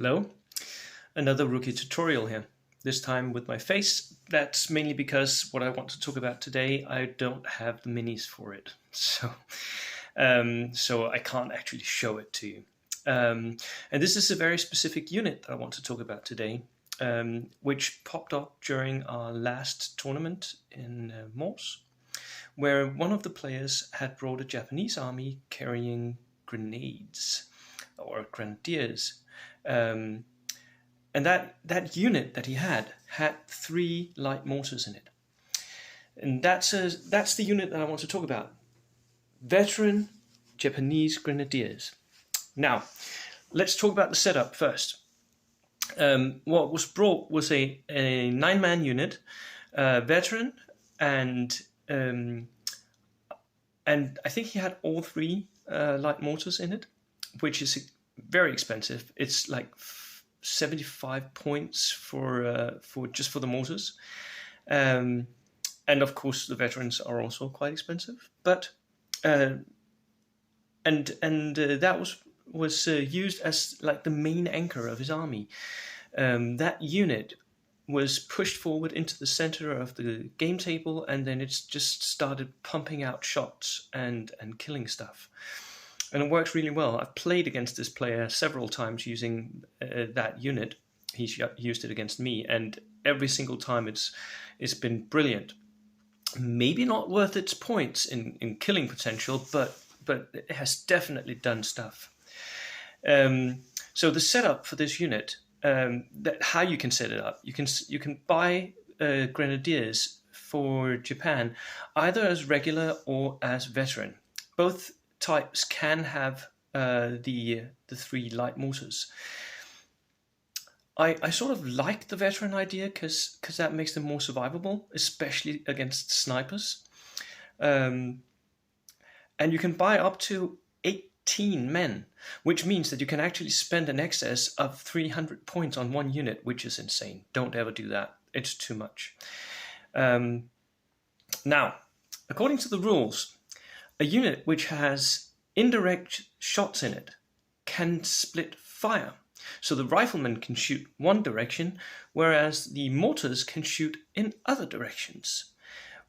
Hello, another rookie tutorial here. This time with my face. That's mainly because what I want to talk about today, I don't have the minis for it. So I can't actually show it to you. And this is a very specific unit that I want to talk about today, which popped up during our last tournament in Morse, where one of the players had brought a Japanese army carrying grenades or grenadiers. And that unit that he had 3 light mortars in it. And that's the unit that I want to talk about. Veteran Japanese grenadiers. Now, let's talk about the setup first. What was brought was a 9-man unit, veteran, and I think he had all 3 light mortars in it, which is very expensive. It's like 75 points for just for the mortars, and of course the veterans are also quite expensive. But that was used as like the main anchor of his army. That unit was pushed forward into the center of the game table, and then it's just started pumping out shots and killing stuff. And it works really well. I've played against this player several times using that unit. He's used it against me, and every single time it's been brilliant. Maybe not worth its points in killing potential, but it has definitely done stuff. So the setup for this unit, how you can set it up, you can buy grenadiers for Japan either as regular or as veteran. Both types can have the 3 light mortars. I sort of like the veteran idea because that makes them more survivable, especially against snipers. And you can buy up to 18 men, which means that you can actually spend an excess of 300 points on one unit, which is insane. Don't ever do that. It's too much. Now, according to the rules, a unit which has indirect shots in it can split fire. So the riflemen can shoot one direction, whereas the mortars can shoot in other directions,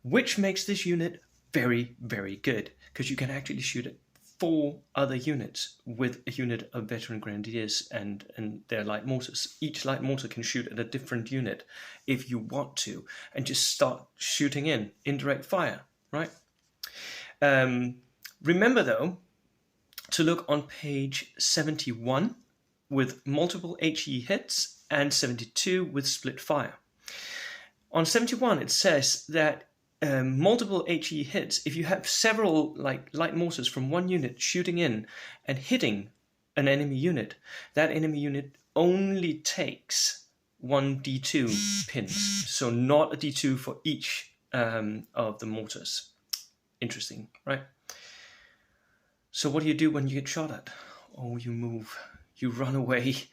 which makes this unit very, very good, because you can actually shoot at 4 other units with a unit of veteran grenadiers and their light mortars. Each light mortar can shoot at a different unit if you want to, and just start shooting in indirect fire, right? Remember, though, to look on page 71 with multiple HE hits and 72 with split fire. On 71, it says that multiple HE hits, if you have several light mortars from one unit shooting in and hitting an enemy unit, that enemy unit only takes 1 D2 pins, so not a D2 for each of the mortars. Interesting, right? So what do you do when you get shot at? Oh, you move. You run away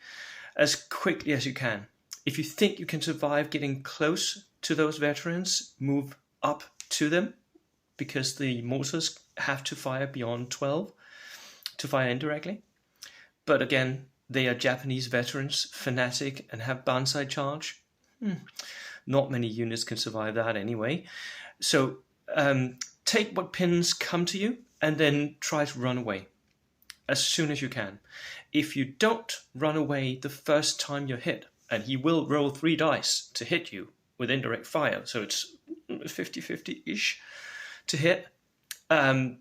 as quickly as you can. If you think you can survive getting close to those veterans, move up to them, because the mortars have to fire beyond 12 to fire indirectly. But again, they are Japanese veterans, fanatic, and have banzai charge. Not many units can survive that anyway. So take what pins come to you and then try to run away as soon as you can. If you don't run away the first time you're hit, and he will roll 3 dice to hit you with indirect fire, so it's 50-50-ish to hit, as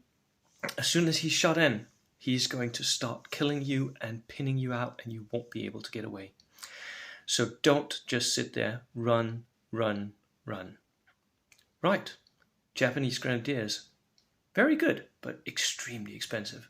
soon as he's shot in, he's going to start killing you and pinning you out, and you won't be able to get away. So don't just sit there. Run, run, run. Right. Japanese grenadiers. Very good, but extremely expensive.